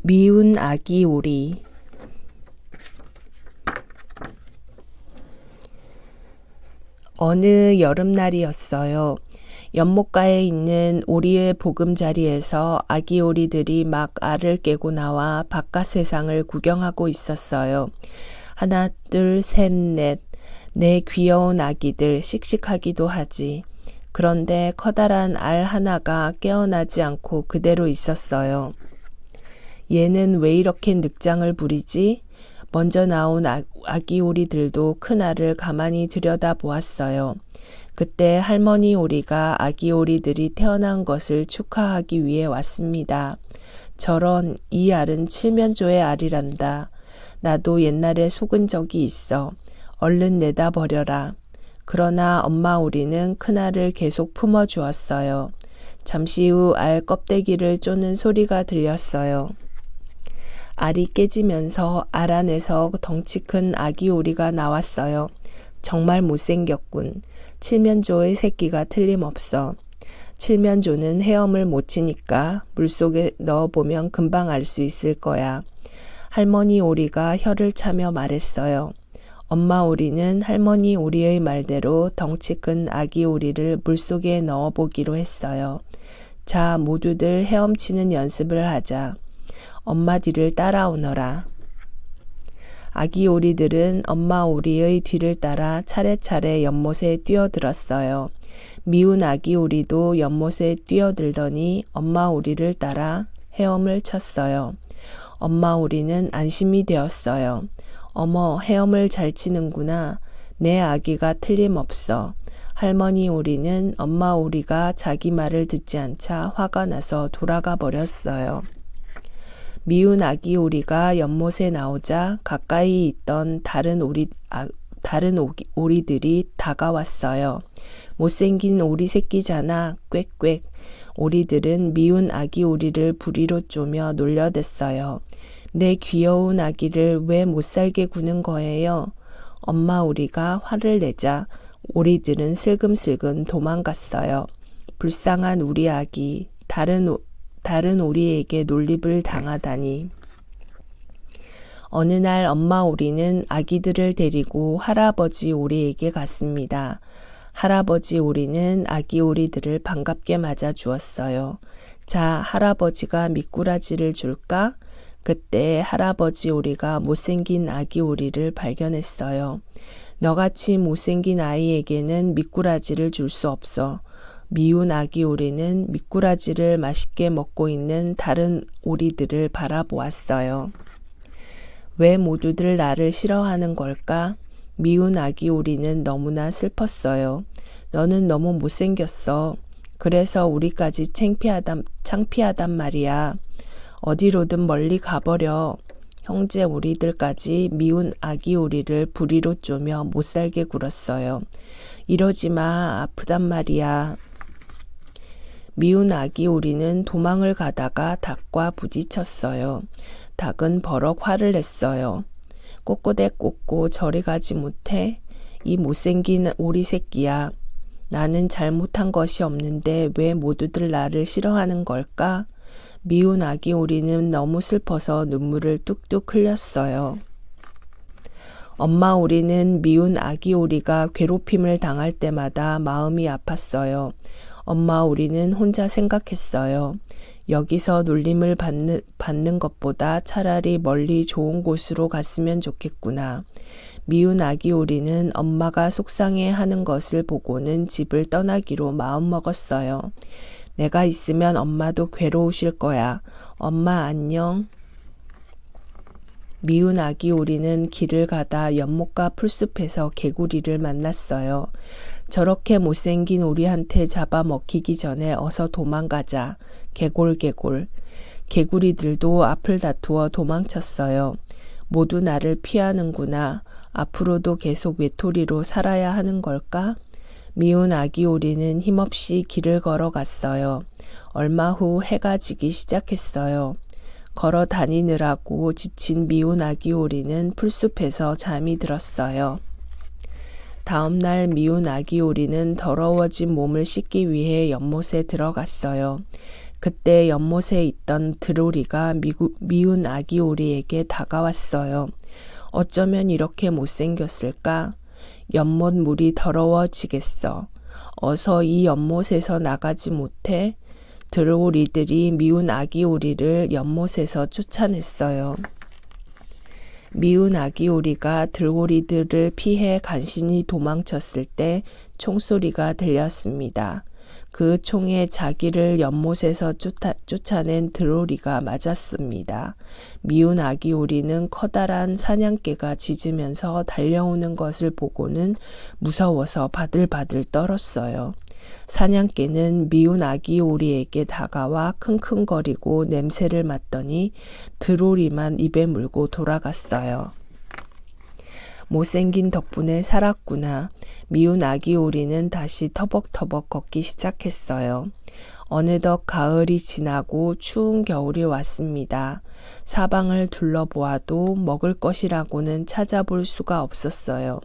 미운 아기 오리. 어느 여름날이었어요. 연못가에 있는 오리의 보금자리에서 아기 오리들이 막 알을 깨고 나와 바깥 세상을 구경하고 있었어요. 하나, 둘, 셋, 넷. 내 귀여운 아기들, 씩씩하기도 하지. 그런데 커다란 알 하나가 깨어나지 않고 그대로 있었어요. 얘는 왜 이렇게 늑장을 부리지? 먼저 나온 아기 오리들도 큰 알을 가만히 들여다보았어요. 그때 할머니 오리가 아기 오리들이 태어난 것을 축하하기 위해 왔습니다. 저런, 이 알은 칠면조의 알이란다. 나도 옛날에 속은 적이 있어. 얼른 내다 버려라. 그러나 엄마 오리는 큰 알을 계속 품어주었어요. 잠시 후 알 껍데기를 쪼는 소리가 들렸어요. 알이 깨지면서 알 안에서 덩치 큰 아기 오리가 나왔어요. 정말 못생겼군. 칠면조의 새끼가 틀림없어. 칠면조는 헤엄을 못 치니까 물속에 넣어보면 금방 알 수 있을 거야. 할머니 오리가 혀를 차며 말했어요. 엄마 오리는 할머니 오리의 말대로 덩치 큰 아기 오리를 물속에 넣어보기로 했어요. 자, 모두들 헤엄치는 연습을 하자. 엄마 뒤를 따라오너라. 아기 오리들은 엄마 오리의 뒤를 따라 차례차례 연못에 뛰어들었어요. 미운 아기 오리도 연못에 뛰어들더니 엄마 오리를 따라 헤엄을 쳤어요. 엄마 오리는 안심이 되었어요. 어머, 헤엄을 잘 치는구나. 내 아기가 틀림없어. 할머니 오리는 엄마 오리가 자기 말을 듣지 않자 화가 나서 돌아가 버렸어요. 미운 아기 오리가 연못에 나오자 가까이 있던 다른 오리들이 다가왔어요. 못생긴 오리 새끼잖아. 꽥꽥. 오리들은 미운 아기 오리를 부리로 쪼며 놀려댔어요. 내 귀여운 아기를 왜 못살게 구는 거예요? 엄마 오리가 화를 내자 오리들은 슬금슬금 도망갔어요. 불쌍한 우리 아기. 다른 오리에게 놀림을 당하다니. 어느 날 엄마 오리는 아기들을 데리고 할아버지 오리에게 갔습니다. 할아버지 오리는 아기 오리들을 반갑게 맞아 주었어요. 자, 할아버지가 미꾸라지를 줄까? 그때 할아버지 오리가 못생긴 아기 오리를 발견했어요. 너같이 못생긴 아이에게는 미꾸라지를 줄 수 없어. 미운 아기 오리는 미꾸라지를 맛있게 먹고 있는 다른 오리들을 바라보았어요. 왜 모두들 나를 싫어하는 걸까? 미운 아기 오리는 너무나 슬펐어요. 너는 너무 못생겼어. 그래서 우리까지 창피하단 말이야. 어디로든 멀리 가버려. 형제 오리들까지 미운 아기 오리를 부리로 쪼며 못살게 굴었어요. 이러지 마. 아프단 말이야. 미운 아기 오리는 도망을 가다가 닭과 부딪혔어요. 닭은 버럭 화를 냈어요. 꼬꼬대 꼬꼬 저리 가지 못해? 이 못생긴 오리 새끼야. 나는 잘못한 것이 없는데 왜 모두들 나를 싫어하는 걸까? 미운 아기 오리는 너무 슬퍼서 눈물을 뚝뚝 흘렸어요. 엄마 오리는 미운 아기 오리가 괴롭힘을 당할 때마다 마음이 아팠어요. 엄마 오리는 혼자 생각했어요. 여기서 놀림을 받는 것보다 차라리 멀리 좋은 곳으로 갔으면 좋겠구나. 미운 아기 오리는 엄마가 속상해하는 것을 보고는 집을 떠나기로 마음먹었어요. 내가 있으면 엄마도 괴로우실 거야. 엄마 안녕. 미운 아기 오리는 길을 가다 연못가 풀숲에서 개구리를 만났어요. 저렇게 못생긴 오리한테 잡아먹히기 전에 어서 도망가자. 개골개골. 개구리들도 앞을 다투어 도망쳤어요. 모두 나를 피하는구나. 앞으로도 계속 외톨이로 살아야 하는 걸까? 미운 아기 오리는 힘없이 길을 걸어갔어요. 얼마 후 해가 지기 시작했어요. 걸어 다니느라고 지친 미운 아기 오리는 풀숲에서 잠이 들었어요. 다음 날 미운 아기 오리는 더러워진 몸을 씻기 위해 연못에 들어갔어요. 그때 연못에 있던 드로리가 미운 아기 오리에게 다가왔어요. 어쩌면 이렇게 못생겼을까? 연못 물이 더러워지겠어. 어서 이 연못에서 나가지 못해? 드로리들이 미운 아기 오리를 연못에서 쫓아냈어요. 미운 아기 오리가 드로리들을 피해 간신히 도망쳤을 때 총소리가 들렸습니다. 그 총에 자기를 연못에서 쫓아낸 드로리가 맞았습니다. 미운 아기 오리는 커다란 사냥개가 짖으면서 달려오는 것을 보고는 무서워서 바들바들 떨었어요. 사냥개는 미운 아기 오리에게 다가와 킁킁거리고 냄새를 맡더니 드로리만 입에 물고 돌아갔어요. 못생긴 덕분에 살았구나. 미운 아기 오리는 다시 터벅터벅 걷기 시작했어요. 어느덧 가을이 지나고 추운 겨울이 왔습니다. 사방을 둘러보아도 먹을 것이라고는 찾아볼 수가 없었어요.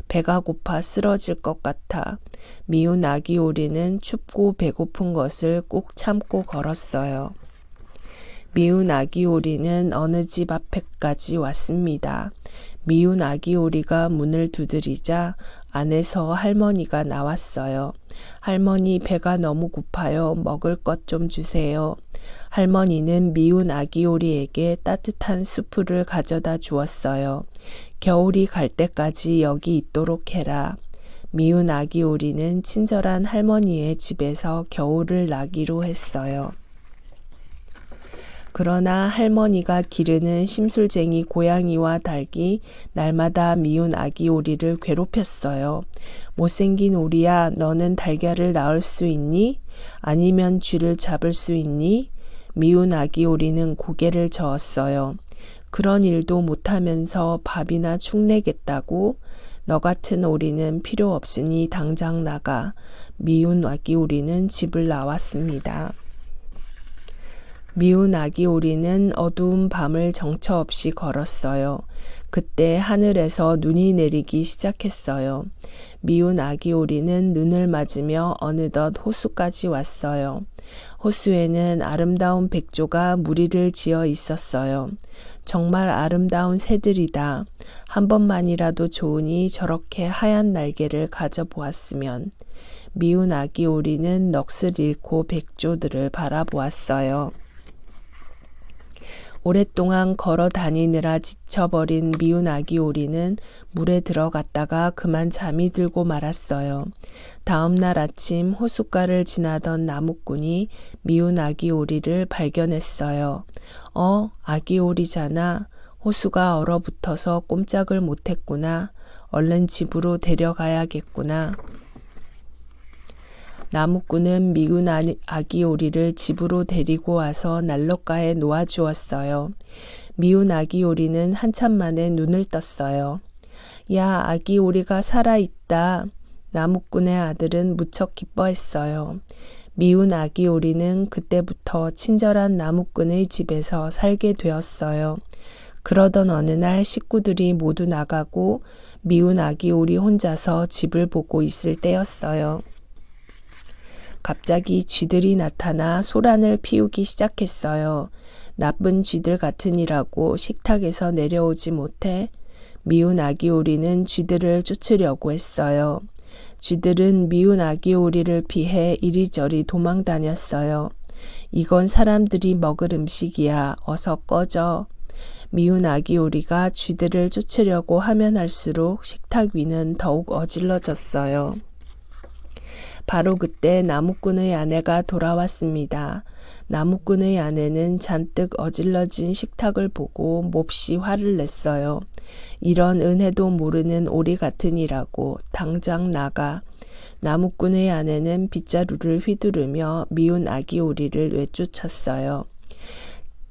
배가 고파 쓰러질 것 같아 미운 아기 오리는 춥고 배고픈 것을 꾹 참고 걸었어요. 미운 아기 오리는 어느 집 앞에까지 왔습니다. 미운 아기 오리가 문을 두드리자 안에서 할머니가 나왔어요. 할머니, 배가 너무 고파요. 먹을 것 좀 주세요. 할머니는 미운 아기 오리에게 따뜻한 수프를 가져다 주었어요. 겨울이 갈 때까지 여기 있도록 해라. 미운 아기 오리는 친절한 할머니의 집에서 겨울을 나기로 했어요. 그러나 할머니가 기르는 심술쟁이 고양이와 닭이 날마다 미운 아기 오리를 괴롭혔어요. 못생긴 오리야, 너는 달걀을 낳을 수 있니? 아니면 쥐를 잡을 수 있니? 미운 아기 오리는 고개를 저었어요. 그런 일도 못하면서 밥이나 축 내겠다고? 너 같은 오리는 필요 없으니 당장 나가. 미운 아기 오리는 집을 나왔습니다. 미운 아기 오리는 어두운 밤을 정처 없이 걸었어요. 그때 하늘에서 눈이 내리기 시작했어요. 미운 아기 오리는 눈을 맞으며 어느덧 호수까지 왔어요. 호수에는 아름다운 백조가 무리를 지어 있었어요. 정말 아름다운 새들이다. 한 번만이라도 좋으니 저렇게 하얀 날개를 가져보았으면. 미운 아기 오리는 넋을 잃고 백조들을 바라보았어요. 오랫동안 걸어 다니느라 지쳐버린 미운 아기 오리는 물에 들어갔다가 그만 잠이 들고 말았어요. 다음 날 아침 호숫가를 지나던 나무꾼이 미운 아기 오리를 발견했어요. 아기 오리잖아. 호수가 얼어붙어서 꼼짝을 못했구나. 얼른 집으로 데려가야겠구나. 나무꾼은 미운 아기 오리를 집으로 데리고 와서 난로가에 놓아주었어요. 미운 아기 오리는 한참 만에 눈을 떴어요. 야, 아기 오리가 살아있다. 나무꾼의 아들은 무척 기뻐했어요. 미운 아기 오리는 그때부터 친절한 나무꾼의 집에서 살게 되었어요. 그러던 어느 날 식구들이 모두 나가고 미운 아기 오리 혼자서 집을 보고 있을 때였어요. 갑자기 쥐들이 나타나 소란을 피우기 시작했어요. 나쁜 쥐들 같으니라고 식탁에서 내려오지 못해 미운 아기 오리는 쥐들을 쫓으려고 했어요. 쥐들은 미운 아기 오리를 피해 이리저리 도망 다녔어요. 이건 사람들이 먹을 음식이야. 어서 꺼져. 미운 아기 오리가 쥐들을 쫓으려고 하면 할수록 식탁 위는 더욱 어질러졌어요. 바로 그때 나무꾼의 아내가 돌아왔습니다. 나무꾼의 아내는 잔뜩 어질러진 식탁을 보고 몹시 화를 냈어요. 이런 은혜도 모르는 오리 같으니라고. 당장 나가. 나무꾼의 아내는 빗자루를 휘두르며 미운 아기 오리를 외쫓았어요.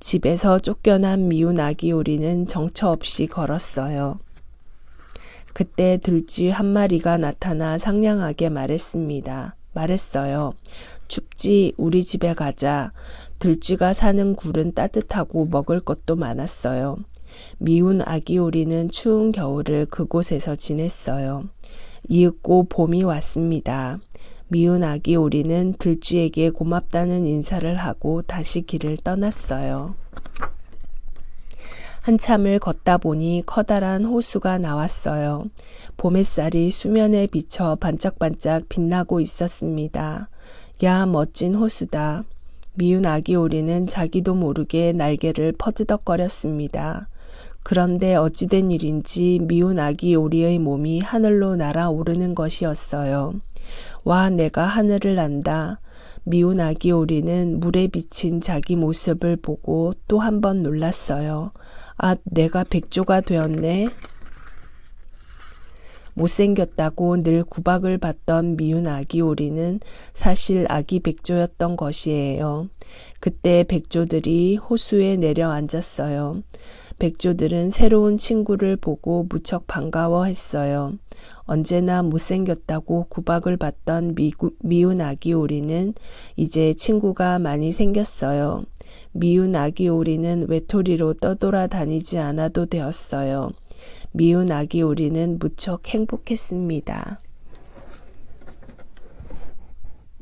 집에서 쫓겨난 미운 아기 오리는 정처 없이 걸었어요. 그때 들쥐 한 마리가 나타나 상냥하게 말했어요. 춥지? 우리 집에 가자. 들쥐가 사는 굴은 따뜻하고 먹을 것도 많았어요. 미운 아기 오리는 추운 겨울을 그곳에서 지냈어요. 이윽고 봄이 왔습니다. 미운 아기 오리는 들쥐에게 고맙다는 인사를 하고 다시 길을 떠났어요. 한참을 걷다 보니 커다란 호수가 나왔어요. 봄햇살이 수면에 비쳐 반짝반짝 빛나고 있었습니다. 야, 멋진 호수다. 미운 아기 오리는 자기도 모르게 날개를 퍼드덕거렸습니다. 그런데 어찌된 일인지 미운 아기 오리의 몸이 하늘로 날아오르는 것이었어요. 와, 내가 하늘을 난다. 미운 아기 오리는 물에 비친 자기 모습을 보고 또 한 번 놀랐어요. 아, 내가 백조가 되었네. 못생겼다고 늘 구박을 받던 미운 아기 오리는 사실 아기 백조였던 것이에요. 그때 백조들이 호수에 내려앉았어요. 백조들은 새로운 친구를 보고 무척 반가워했어요. 언제나 못생겼다고 구박을 받던 미운 아기 오리는 이제 친구가 많이 생겼어요. 미운 아기 오리는 외톨이로 떠돌아다니지 않아도 되었어요. 미운 아기 오리는 무척 행복했습니다.